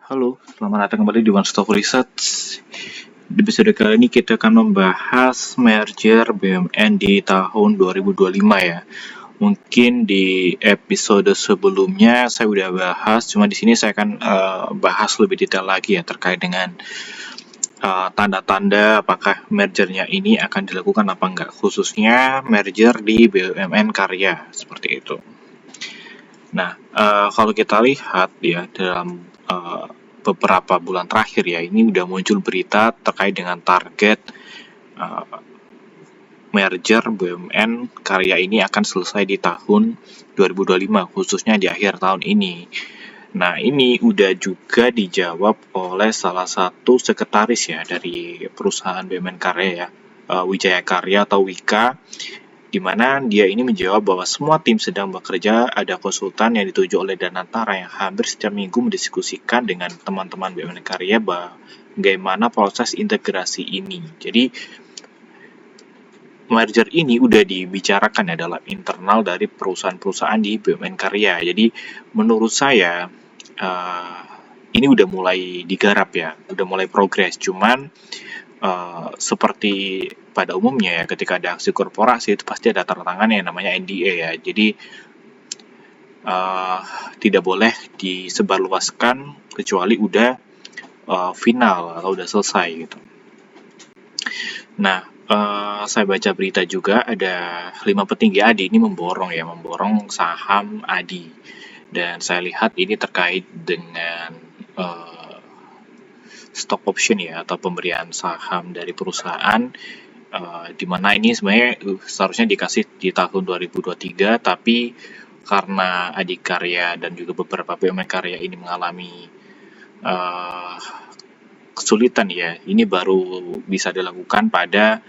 Halo, selamat datang kembali di One Stop Research. Di episode kali ini kita akan membahas merger BUMN di tahun 2025 ya. Mungkin di episode sebelumnya saya udah bahas, cuma di sini saya akan bahas lebih detail lagi ya terkait dengan tanda-tanda apakah mergernya ini akan dilakukan apa enggak, khususnya merger di BUMN Karya seperti itu. Nah, kalau kita lihat ya dalam beberapa bulan terakhir ya, ini udah muncul berita terkait dengan target merger BUMN Karya ini akan selesai di tahun 2025, khususnya di akhir tahun ini. Nah, ini udah juga dijawab oleh salah satu sekretaris ya dari perusahaan BUMN Karya ya, Wijaya Karya atau Wika, di mana dia ini menjawab bahwa semua tim sedang bekerja, ada konsultan yang dituju oleh Danantara yang hampir setiap minggu mendiskusikan dengan teman-teman BUMN Karya bagaimana proses integrasi ini. Jadi merger ini udah dibicarakan ya dalam internal dari perusahaan-perusahaan di BUMN Karya. Jadi menurut saya ini udah mulai digarap ya, udah mulai progres. Cuman seperti pada umumnya ya, ketika ada aksi korporasi itu pasti ada tanda tangan yang namanya NDA ya. Jadi tidak boleh disebarluaskan kecuali udah final atau udah selesai gitu. Nah, saya baca berita juga ada 5 petinggi ADI ini memborong saham ADI, dan saya lihat ini terkait dengan stock option ya, atau pemberian saham dari perusahaan, di mana ini sebenarnya seharusnya dikasih di tahun 2023, tapi karena Adikarya dan juga beberapa BUMN Karya ini mengalami kesulitan ya, ini baru bisa dilakukan pada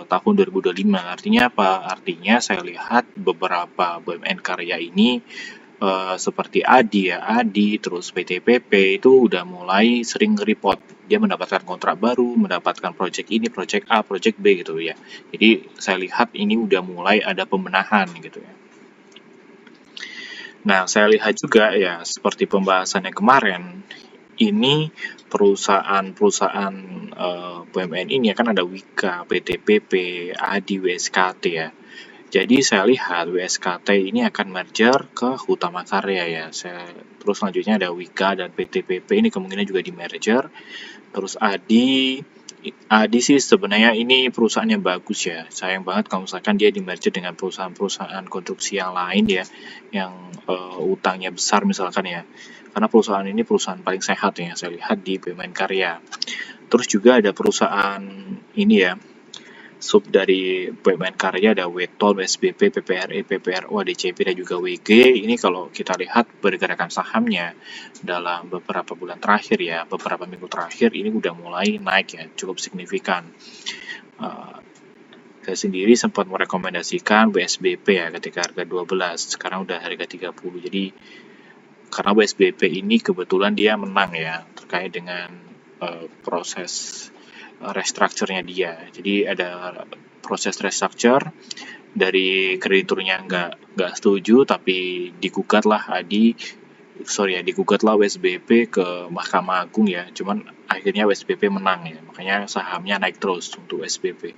tahun 2025. Artinya apa? Artinya saya lihat beberapa BUMN Karya ini seperti ADI, terus PTPP itu udah mulai sering report. Dia mendapatkan kontrak baru, mendapatkan project ini, project A, project B gitu ya. Jadi saya lihat ini udah mulai ada pembenahan gitu ya. Nah, saya lihat juga ya seperti pembahasannya kemarin, ini perusahaan-perusahaan BUMN ini kan ada Wika, PTPP, ADI, WSKT ya. Jadi saya lihat WSKT ini akan merger ke Hutama Karya ya. Terus selanjutnya ada Wika dan PTPP ini kemungkinan juga di merger. Terus ADI sih sebenarnya ini perusahaan yang bagus ya. Sayang banget kalau misalkan dia di merger dengan perusahaan-perusahaan konstruksi yang lain ya, yang utangnya besar misalkan ya. Karena perusahaan ini perusahaan paling sehat ya, saya lihat di BUMN Karya. Terus juga ada perusahaan ini ya, sub dari BUMN Karya, ada Wetol, SBP, PPRE, PPRO, ADCP, dan juga WG. Ini kalau kita lihat pergerakan sahamnya dalam beberapa bulan terakhir ya, beberapa minggu terakhir ini udah mulai naik ya, cukup signifikan. Saya sendiri sempat merekomendasikan WSBP ya ketika harga 12, sekarang udah harga 30. Jadi karena WSBP ini kebetulan dia menang ya terkait dengan proses restructure-nya dia. Jadi ada proses restructure dari krediturnya nggak setuju, tapi digugatlah WSBP ke Mahkamah Agung ya. Cuman akhirnya WSBP menang ya, makanya sahamnya naik terus untuk WSBP.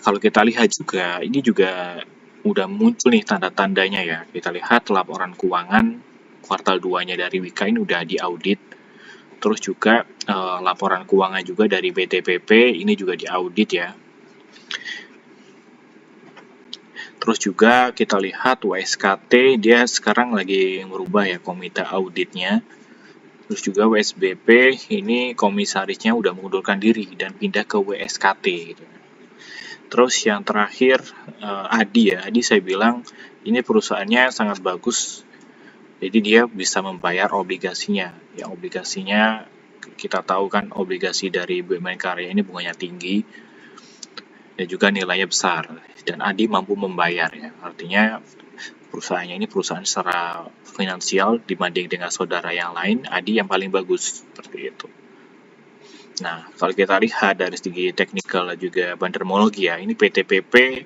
Kalau kita lihat juga, ini juga udah muncul nih tanda-tandanya ya. Kita lihat laporan keuangan kuartal 2-nya dari Wika ini udah diaudit. Terus juga laporan keuangan juga dari PTPP ini juga diaudit ya. Terus juga kita lihat WSKT dia sekarang lagi merubah ya komite auditnya. Terus juga WSBP ini komisarisnya udah mengundurkan diri dan pindah ke WSKT gitu. Terus yang terakhir ADI saya bilang ini perusahaannya sangat bagus. Jadi dia bisa membayar obligasinya. Ya obligasinya kita tahu kan, obligasi dari BUMN Karya ini bunganya tinggi dan juga nilainya besar. Dan ADI mampu membayar ya. Artinya perusahaannya ini perusahaan secara finansial dibanding dengan saudara yang lain, ADI yang paling bagus seperti itu. Nah, kalau kita lihat dari segi teknikal dan juga bandermologi ya, ini PTPP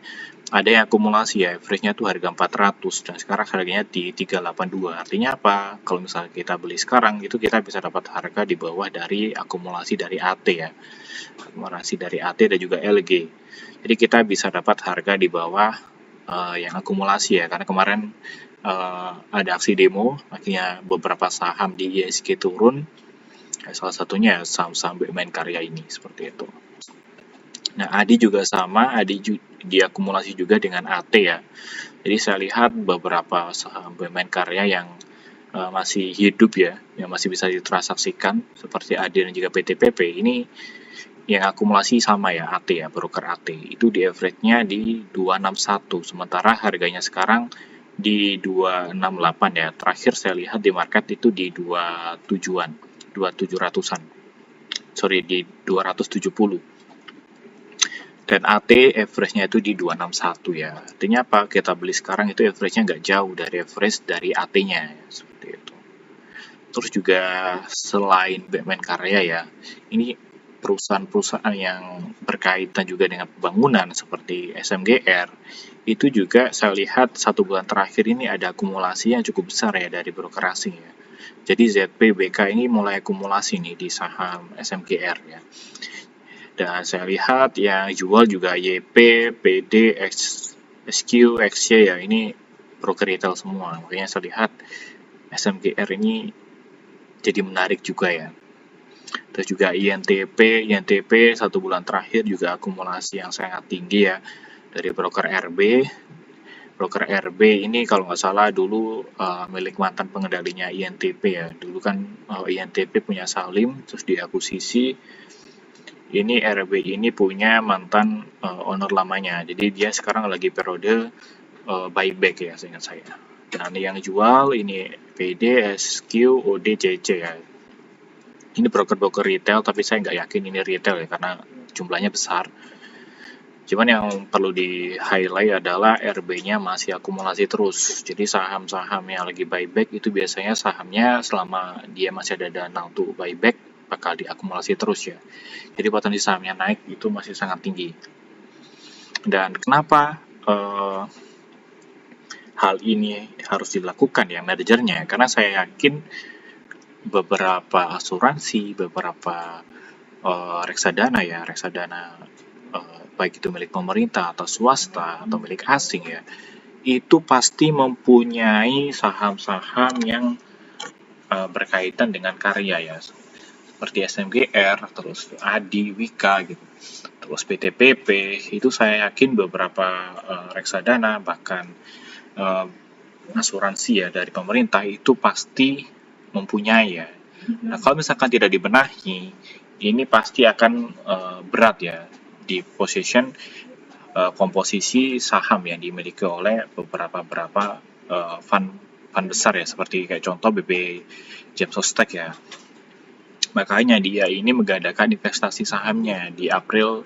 ada yang akumulasi ya, average-nya tuh harga 400 dan sekarang harganya di 382. Artinya apa? Kalau misalnya kita beli sekarang itu kita bisa dapat harga di bawah dari akumulasi dari AT ya. Akumulasi dari AT dan juga LG. Jadi kita bisa dapat harga di bawah yang akumulasi ya, karena kemarin ada aksi demo, akhirnya beberapa saham di ISG turun. Salah satunya saham-saham BUMN karya ini seperti itu. Nah, ADI juga sama, ADI diakumulasi juga dengan AT ya. Jadi saya lihat beberapa saham BUMN karya yang masih hidup ya, yang masih bisa ditransaksikan seperti ADI dan juga PTPP ini yang akumulasi sama ya, AT ya, broker AT. Itu di average-nya di 261, sementara harganya sekarang di 268 ya. Terakhir saya lihat di market itu di 27-an, 2700-an. Sorry, di 270. Dan AT average-nya itu di 261 ya. Artinya apa? Kita beli sekarang itu average-nya nggak jauh dari average dari AT-nya ya. Seperti itu. Terus juga selain BUMN karya ya, ini perusahaan-perusahaan yang berkaitan juga dengan pembangunan seperti SMGR, itu juga saya lihat 1 bulan terakhir ini ada akumulasi yang cukup besar ya dari broker asing ya. Jadi ZP, BK ini mulai akumulasi nih di saham SMGR ya. Dan saya lihat yang jual juga YP, PD, SQ, XY ya, ini broker retail semua. Makanya saya lihat SMGR ini jadi menarik juga ya. Terus juga INTP 1 bulan terakhir juga akumulasi yang sangat tinggi ya dari broker RB. Broker RB ini kalau nggak salah dulu milik mantan pengendalinya INTP ya. Dulu kan INTP punya Salim, terus diakuisisi. Ini RB ini punya mantan owner lamanya, jadi dia sekarang lagi periode buyback ya, seingat saya. Dan yang jual ini PD, SQ, OD, CC ya. Ini broker-broker retail, tapi saya nggak yakin ini retail ya, karena jumlahnya besar. Cuman yang perlu di-highlight adalah RB-nya masih akumulasi terus. Jadi saham-saham yang lagi buyback itu biasanya sahamnya selama dia masih ada dana untuk buyback, bakal diakumulasi terus ya. Jadi potensi sahamnya naik itu masih sangat tinggi. Dan kenapa hal ini harus dilakukan ya manajernya? Karena saya yakin beberapa asuransi, beberapa reksadana ya, reksadana baik itu milik pemerintah atau swasta atau milik asing ya, itu pasti mempunyai saham-saham yang berkaitan dengan karya ya, seperti SMGR, terus ADI, Wika gitu, terus PTPP. Itu saya yakin beberapa reksadana bahkan asuransi ya dari pemerintah itu pasti mempunyai ya. Nah, kalau misalkan tidak dibenahi, ini pasti akan berat ya di position komposisi saham yang dimiliki oleh beberapa fund besar ya, seperti kayak contoh BP Jam Sostek ya. Makanya dia ini mengadakan investasi sahamnya di April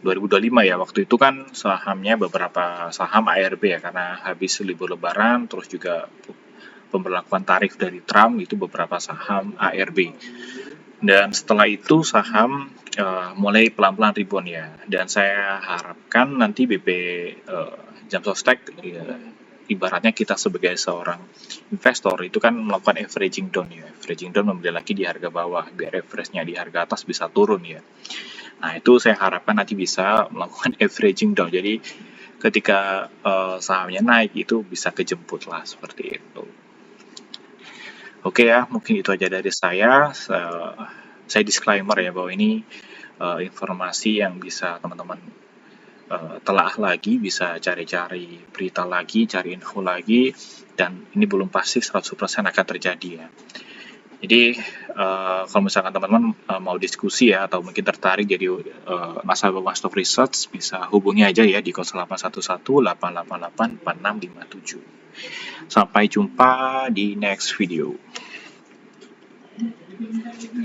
2025 ya. Waktu itu kan sahamnya beberapa saham ARB ya, karena habis libur lebaran, terus juga pemberlakuan tarif dari Trump, itu beberapa saham ARB. Dan setelah itu saham mulai pelan-pelan rebound ya. Dan saya harapkan nanti BP Jam Sostek ya, ibaratnya kita sebagai seorang investor itu kan melakukan averaging down ya. Averaging down membeli lagi di harga bawah biar average-nya di harga atas bisa turun ya. Nah, itu saya harapkan nanti bisa melakukan averaging down. Jadi ketika sahamnya naik itu bisa kejemput lah seperti itu. Oke ya, mungkin itu aja dari saya. Saya disclaimer ya bahwa ini informasi yang bisa teman-teman telah lagi, bisa cari-cari berita lagi, cari info lagi, dan ini belum pasti 100% akan terjadi ya. Jadi kalau misalkan teman-teman mau diskusi ya, atau mungkin tertarik jadi nasabah One Stop Research, bisa hubungi aja ya di 0811-888-4657. Sampai jumpa di next video.